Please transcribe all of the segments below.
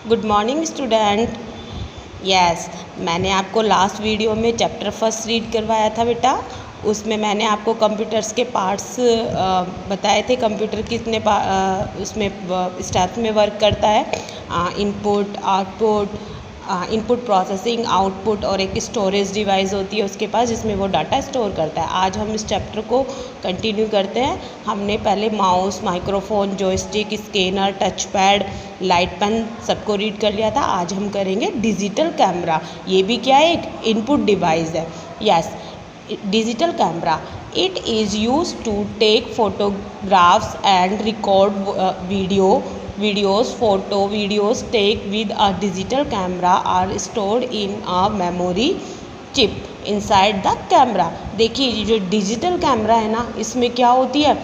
Good morning student. Yes, मैंने आपको last video में चैप्टर फर्स्ट रीड करवाया था बेटा। उसमें मैंने आपको कंप्यूटर्स के पार्ट्स बताए थे। कंप्यूटर कितने उसमें स्टेप्स में वर्क करता है। Input, output, input processing, output और एक स्टोरेज डिवाइस होती है उसके पास जिसमें वो डाटा स्टोर करता है। आज हम इस चैप्टर को कंटिन्यू करते हैं। हमने पहले mouse, microphone, joystick, scanner, touch pad, light pen सबको रीड कर लिया था। आज हम करेंगे डिजिटल कैमरा। ये भी क्या है, एक इनपुट डिवाइस है। Yes, digital camera it is use to take photographs and record videos take with a digital camera are stored in a memory chip inside the camera। देखिए ये जो डिजिटल कैमरा है ना, इसमें क्या होती है,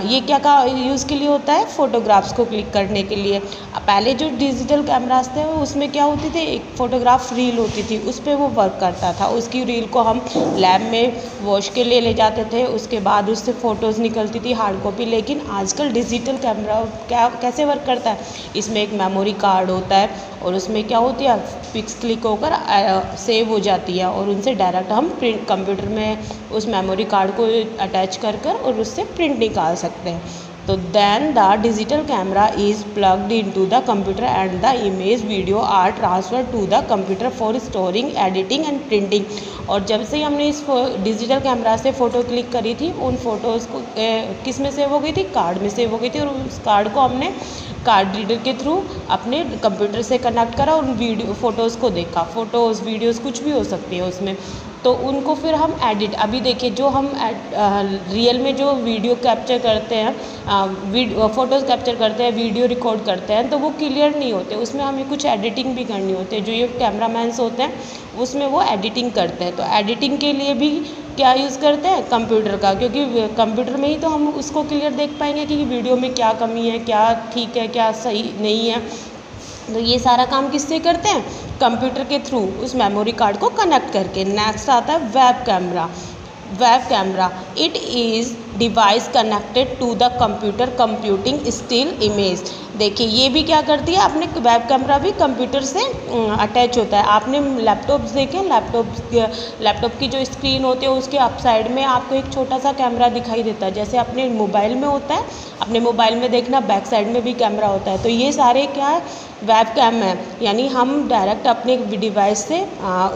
ये क्या का यूज़ के लिए होता है, फ़ोटोग्राफ्स को क्लिक करने के लिए। पहले जो डिजिटल कैमरास थे उसमें क्या होती थी, एक फ़ोटोग्राफ रील होती थी, उस पर वो वर्क करता था। उसकी रील को हम लैब में वॉश के लिए ले जाते थे, उसके बाद उससे फ़ोटोज़ निकलती थी हार्ड कॉपी। लेकिन आजकल डिजिटल कैमरा कैसे वर्क करता है, इसमें एक मेमोरी कार्ड होता है और उसमें क्या होती है, पिक्स क्लिक होकर सेव हो जाती है और उनसे डायरेक्ट हम प्रिंट कंप्यूटर में उस मेमोरी कार्ड को अटैच कर और उससे प्रिंट निकाल सकते हैं। तो then the digital camera is plugged into the computer and the image video are transfer to the computer for storing, editing and printing. और जब से हमने इस डिजिटल कैमरा से फ़ोटो क्लिक करी थी, उन फ़ोटोज़ को किस में सेव हो गई थी, कार्ड में सेव हो गई थी। और उस कार्ड को हमने कार्ड रीडर के थ्रू अपने कंप्यूटर से कनेक्ट करा, उन वीडियो फ़ोटोज़ को देखा। फ़ोटोज़, वीडियोज़ कुछ भी हो सकती है उसमें, तो उनको फिर हम एडिट, अभी देखिए जो हम रियल में जो वीडियो कैप्चर करते हैं, फ़ोटोज़ कैप्चर करते हैं, वीडियो रिकॉर्ड करते हैं, तो वो क्लियर नहीं होते, उसमें हमें कुछ एडिटिंग भी करनी होती है। जो ये कैमरामैन्स होते हैं उसमें वो एडिटिंग करते हैं। तो एडिटिंग के लिए भी क्या यूज़ करते हैं, कंप्यूटर का, क्योंकि कंप्यूटर में ही तो हम उसको क्लियर देख पाएंगे कि वीडियो में क्या कमी है, क्या ठीक है, क्या सही नहीं है। तो ये सारा काम किससे करते हैं, कंप्यूटर के थ्रू उस मेमोरी कार्ड को कनेक्ट करके। नेक्स्ट आता है web camera. Web camera it is device connected to the computer computing still image. देखिए ये भी क्या करती है, अपने वेब कैमरा भी कंप्यूटर से अटैच होता है। आपने लैपटॉप्स देखे, लैपटॉप की जो स्क्रीन होती है उसके अप साइड में आपको एक छोटा सा कैमरा दिखाई देता है, जैसे अपने मोबाइल में होता है। अपने मोबाइल में देखना, बैक साइड में भी कैमरा होता है। तो ये सारे क्या है, वेब कैम है, यानी हम डायरेक्ट अपने डिवाइस से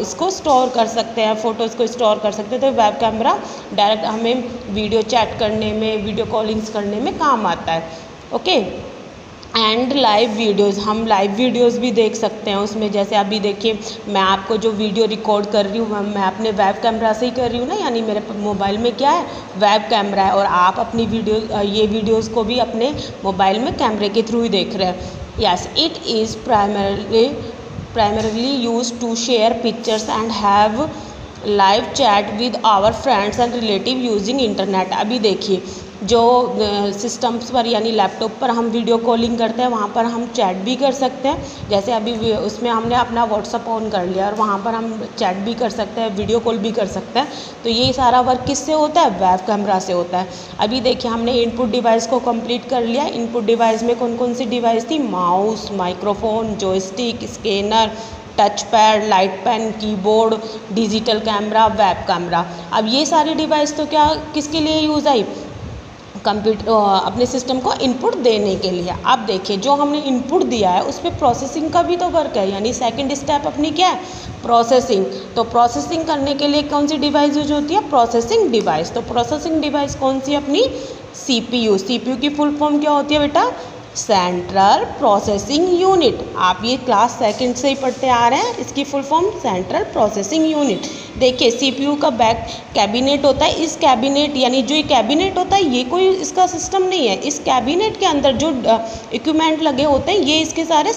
इसको स्टोर कर सकते हैं, फ़ोटोज़ को स्टोर कर सकते हैं। तो वेब कैमरा डायरेक्ट हमें वीडियो चैट करने में, वीडियो कॉलिंग्स करने में काम आता है। ओके, एंड लाइव वीडियोज़, हम लाइव वीडियोज़ भी देख सकते हैं उसमें। जैसे अभी देखिए मैं आपको जो वीडियो रिकॉर्ड कर रही हूँ मैं अपने वेब कैमरा से ही कर रही हूँ ना, यानी मेरे मोबाइल में क्या है, वेब कैमरा है। और आप अपनी ये वीडियोज़ को भी अपने मोबाइल में कैमरे के थ्रू ही देख रहे हैं। Yes, it is primarily used to share pictures and have live chat with our friends and relative using internet। अभी देखिए जो सिस्टम्स पर यानी लैपटॉप पर हम वीडियो कॉलिंग करते हैं, वहाँ पर हम चैट भी कर सकते हैं। जैसे अभी उसमें हमने अपना व्हाट्सअप ऑन कर लिया और वहाँ पर हम चैट भी कर सकते हैं, वीडियो कॉल भी कर सकते हैं। तो ये सारा वर्क किससे होता है, वेब कैमरा से होता है। अभी देखिए हमने इनपुट डिवाइस को कंप्लीट कर लिया। इनपुट डिवाइस में कौन कौन सी डिवाइस थी, mouse, microphone, joystick, scanner, touch pad, light pen, keyboard, digital camera, web camera. अब ये सारी डिवाइस तो क्या किसके लिए यूज़ आई, कंप्यूटर अपने सिस्टम को इनपुट देने के लिए। अब देखिए जो हमने इनपुट दिया है उस पर प्रोसेसिंग का भी तो वर्क है, यानी सेकंड स्टेप अपनी क्या है, प्रोसेसिंग। तो प्रोसेसिंग करने के लिए कौन सी डिवाइस यूज होती है, प्रोसेसिंग डिवाइस। तो प्रोसेसिंग डिवाइस कौन सी, अपनी सीपीयू। सीपीयू की फुल फॉर्म क्या होती है बेटा, सेंट्रल प्रोसेसिंग यूनिट। आप ये क्लास सेकंड से ही पढ़ते आ रहे हैं, इसकी full form central processing unit. देखिए सीपीयू का बैक कैबिनेट होता है। इस कैबिनेट यानी जो ये कैबिनेट होता है ये कोई इसका सिस्टम नहीं है। इस कैबिनेट के अंदर जो इक्विपमेंट लगे होते हैं ये इसके सारे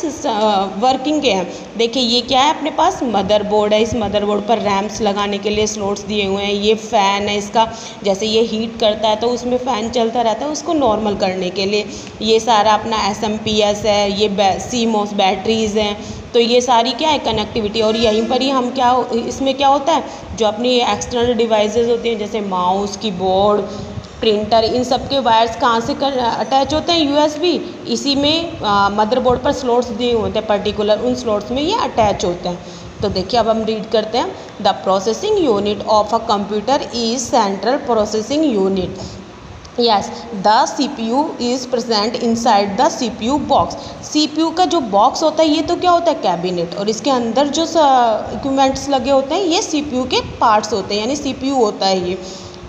वर्किंग के हैं। देखिए ये क्या है, अपने पास मदरबोर्ड है। इस मदरबोर्ड पर रैम्स लगाने के लिए स्लॉट्स दिए हुए हैं। ये फ़ैन है इसका, जैसे ये हीट करता है तो उसमें फ़ैन चलता रहता है, उसको नॉर्मल करने के लिए। ये सारा अपना एसएमपीएस है, ये सीमोस बैटरीज़ हैं। तो ये सारी क्या है, कनेक्टिविटी। और यहीं पर ही हम क्या, इसमें क्या होता है, जो अपनी एक्सटर्नल डिवाइसेस होती हैं जैसे माउस, कीबोर्ड, प्रिंटर, इन सब के वायर्स कहाँ से अटैच होते हैं, USB। इसी में मदरबोर्ड पर स्लॉट्स दिए होते हैं पर्टिकुलर, उन स्लॉट्स में ये अटैच होते हैं। तो देखिए अब हम रीड करते हैं। The processing unit of a computer is central processing unit. Yes, the CPU is present inside the CPU box. CPU का जो बॉक्स होता है ये तो क्या होता है, कैबिनेट, और इसके अंदर जो इक्विपमेंट्स लगे होते हैं ये CPU के पार्ट्स होते हैं, यानी CPU होता है ये।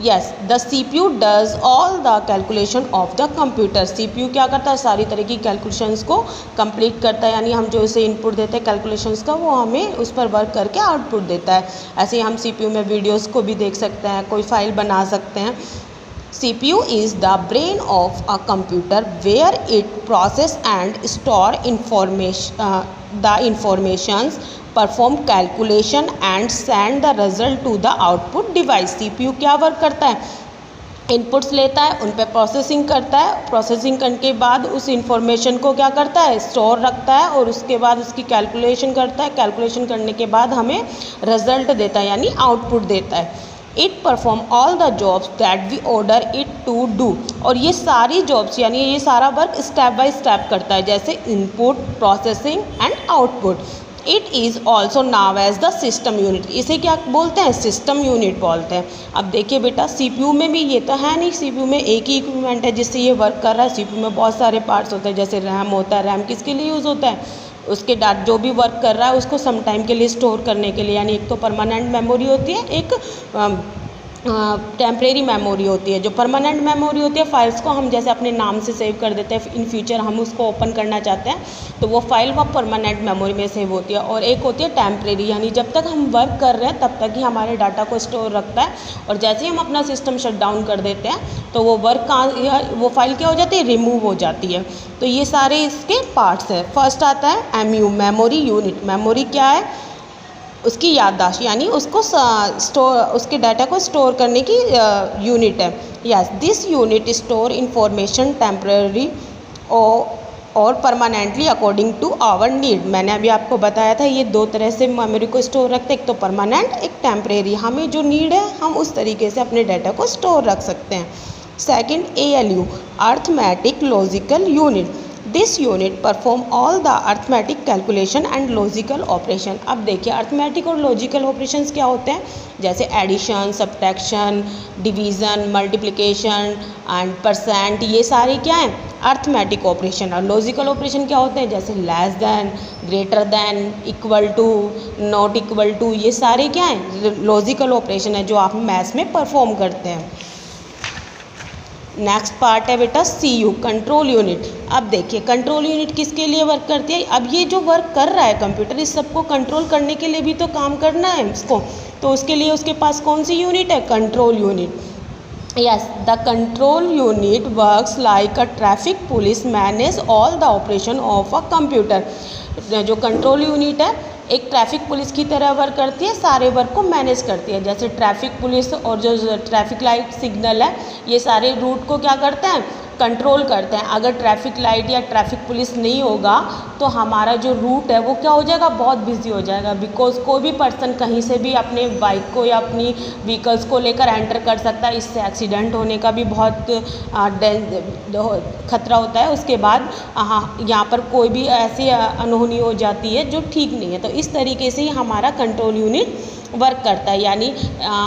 Yes, the CPU does all the calculation of the computer. CPU क्या करता है, सारी तरह की कैलकुलेशंस को कंप्लीट करता है, यानी हम जो इसे इनपुट देते हैं कैलकुलेशंस का, वो हमें उस पर वर्क करके आउटपुट देता है। ऐसे ही हम CPU में वीडियोस को भी देख सकते हैं, कोई फाइल बना सकते हैं। CPU is the brain of a computer where it process and store the informations, perform calculation and send the result to the output device। CPU क्या वर्क करता है, इनपुट्स लेता है, उन पर प्रोसेसिंग करता है, प्रोसेसिंग करने के बाद उस इंफॉर्मेशन को क्या करता है, स्टोर रखता है, और उसके बाद उसकी कैलकुलेशन करता है, कैलकुलेशन करने के बाद हमें रिजल्ट देता है, यानी आउटपुट देता है। It perform all the jobs that we order it to do. और ये सारी जॉब्स यानी ये सारा वर्क स्टेप बाय स्टेप करता है, जैसे input, processing and output. It is also now as the system unit. इसे क्या बोलते हैं, सिस्टम यूनिट बोलते हैं। अब देखिए बेटा, CPU में भी ये तो है नहीं, CPU में एक ही इक्विपमेंट है जिससे ये वर्क कर रहा है। CPU में बहुत सारे पार्ट्स होते हैं, जैसे रैम होता है। रैम किसके लिए यूज़ होता है, उसके डाटा जो भी वर्क कर रहा है उसको सम टाइम के लिए स्टोर करने के लिए, यानी एक तो परमानेंट मेमोरी होती है, एक टेम्परेरी मेमोरी होती है। जो परमानेंट मेमोरी होती है, फाइल्स को हम जैसे अपने नाम से सेव कर देते हैं, इन फ्यूचर हम उसको ओपन करना चाहते हैं तो वो फाइल वो परमानेंट मेमोरी में सेव होती है। और एक होती है टेम्परेरी, यानी जब तक हम वर्क कर रहे हैं तब तक ही हमारे डाटा को स्टोर रखता है, और जैसे ही हम अपना सिस्टम शट डाउन कर देते हैं तो वो वो फाइल क्या हो जाती है, रिमूव हो जाती है। तो ये सारे इसके पार्ट्स हैं। फर्स्ट आता है MU, मेमोरी यूनिट। मेमोरी क्या है, उसकी याददाश्त, यानी उसको उसके डाटा को स्टोर करने की यूनिट है। Yes, this unit store information temporary और permanently according to our need. मैंने अभी आपको बताया था ये दो तरह से मेमोरी को स्टोर रखते हैं, एक तो परमानेंट, एक टेम्परेरी। हमें जो नीड है हम उस तरीके से अपने डाटा को स्टोर रख सकते हैं। Second, ALU, arithmetic logical unit. This unit perform all the arithmetic calculation and logical operation. अब देखिए, अर्थमेटिक और लॉजिकल ऑपरेशंस क्या होते हैं, जैसे addition, subtraction, division, multiplication and percent, ये सारे क्या हैं, अर्थमेटिक ऑपरेशन। और लॉजिकल ऑपरेशन क्या होते हैं, जैसे less than, greater than, equal to, not equal to, ये सारे क्या हैं, लॉजिकल ऑपरेशन है जो आप मैथ्स में परफॉर्म करते हैं। नेक्स्ट पार्ट है बेटा CU, कंट्रोल यूनिट। अब देखिए, कंट्रोल यूनिट किसके लिए वर्क करती है। अब ये जो वर्क कर रहा है कंप्यूटर, इस सबको कंट्रोल करने के लिए भी तो काम करना है इसको, तो उसके लिए उसके पास कौन सी यूनिट है, control unit. Yes, the control unit works like a traffic police, manage all the operation of a computer. जो कंट्रोल यूनिट है एक ट्रैफिक पुलिस की तरह वर्क करती है, सारे वर्क को मैनेज करती है। जैसे ट्रैफिक पुलिस और जो ट्रैफिक लाइट सिग्नल है, ये सारे रूट को क्या करते हैं, कंट्रोल करते हैं। अगर ट्रैफिक लाइट या ट्रैफिक पुलिस नहीं होगा तो हमारा जो रूट है वो क्या हो जाएगा, बहुत बिजी हो जाएगा। बिकॉज कोई भी पर्सन कहीं से भी अपने बाइक को या अपनी व्हीकल्स को लेकर एंटर कर सकता है, इससे एक्सीडेंट होने का भी बहुत खतरा होता है। उसके बाद यहाँ पर कोई भी ऐसी अनहोनी हो जाती है जो ठीक नहीं है। तो इस तरीके से ही हमारा कंट्रोल यूनिट वर्क करता है। यानी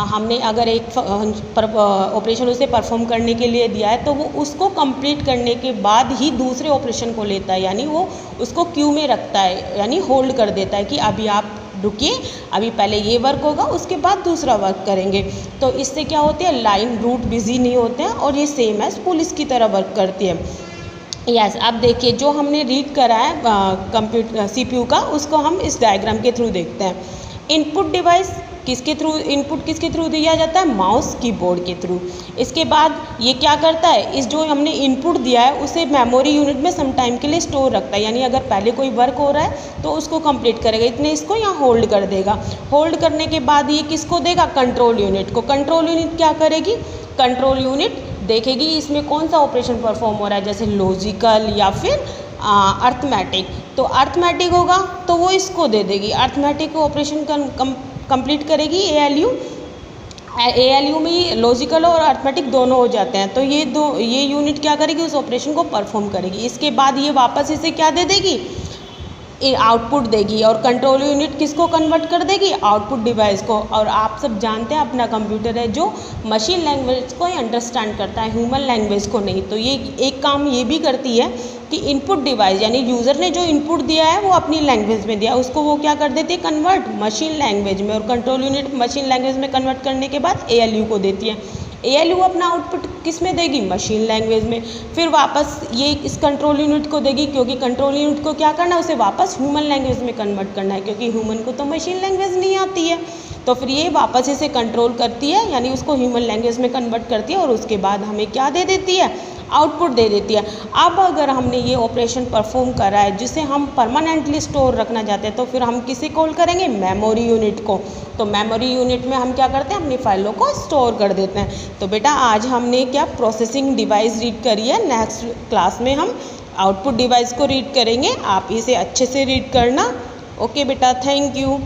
हमने अगर एक ऑपरेशन उसे परफॉर्म करने के लिए दिया है तो वो उसको कंप्लीट करने के बाद ही दूसरे ऑपरेशन को लेता है, यानी वो उसको क्यू में रखता है, यानी होल्ड कर देता है कि अभी आप रुकिए, अभी पहले ये वर्क होगा उसके बाद दूसरा वर्क करेंगे। तो इससे क्या होती है, लाइन रूट बिजी नहीं होते हैं और ये सेम एज पुलिस की तरह वर्क करती है। यस, अब देखिए जो हमने रीड करा है कंप्यूटर CPU का, उसको हम इस डायग्राम के थ्रू देखते हैं। इनपुट डिवाइस इनपुट किसके थ्रू दिया जाता है, माउस कीबोर्ड के थ्रू। इसके बाद ये क्या करता है, इस जो हमने इनपुट दिया है उसे मेमोरी यूनिट में सम टाइम के लिए स्टोर रखता है, यानी अगर पहले कोई वर्क हो रहा है तो उसको कंप्लीट करेगा, इतने इसको यहाँ होल्ड कर देगा। होल्ड करने के बाद ये किसको देगा, कंट्रोल यूनिट को। कंट्रोल यूनिट क्या करेगी, कंट्रोल यूनिट देखेगी इसमें कौन सा ऑपरेशन परफॉर्म हो रहा है, जैसे लॉजिकल या फिर अर्थमेटिक। तो अर्थमेटिक होगा तो वो इसको दे देगी, अर्थमेटिक ऑपरेशन कंप्लीट करेगी ALU। ALU में लॉजिकल और अर्थमेटिक दोनों हो जाते हैं। तो ये यूनिट क्या करेगी, उस ऑपरेशन को परफॉर्म करेगी। इसके बाद ये वापस इसे क्या दे देगी, आउटपुट देगी। और कंट्रोल यूनिट किसको कन्वर्ट कर देगी, आउटपुट डिवाइस को। और आप सब जानते हैं अपना कंप्यूटर है जो मशीन लैंग्वेज को ही अंडरस्टैंड करता है, ह्यूमन लैंग्वेज को नहीं। तो ये एक काम ये भी करती है कि इनपुट डिवाइस यानी यूज़र ने जो इनपुट दिया है वो अपनी लैंग्वेज में दिया, उसको वो क्या कर देती है, कन्वर्ट मशीन लैंग्वेज में। और कंट्रोल यूनिट मशीन लैंग्वेज में कन्वर्ट करने के बाद ALU को देती है। ALU अपना आउटपुट किस में देगी, मशीन लैंग्वेज में। फिर वापस ये इस कंट्रोल यूनिट को देगी, क्योंकि कंट्रोल यूनिट को क्या करना है, उसे वापस ह्यूमन लैंग्वेज में कन्वर्ट करना है, क्योंकि ह्यूमन को तो मशीन लैंग्वेज नहीं आती है। तो फिर ये वापस इसे कंट्रोल करती है, यानी उसको ह्यूमन लैंग्वेज में कन्वर्ट करती है, और उसके बाद हमें क्या दे देती है, आउटपुट दे देती है। अब अगर हमने ये ऑपरेशन परफॉर्म करा है जिसे हम परमानेंटली स्टोर रखना चाहते हैं, तो फिर हम किसे कॉल करेंगे, मेमोरी यूनिट को। तो मेमोरी यूनिट में हम क्या करते हैं, अपनी फाइलों को स्टोर कर देते हैं। तो बेटा आज हमने क्या प्रोसेसिंग डिवाइस रीड करी है, नेक्स्ट क्लास में हम आउटपुट डिवाइस को रीड करेंगे। आप इसे अच्छे से रीड करना। ओके बेटा, थैंक यू।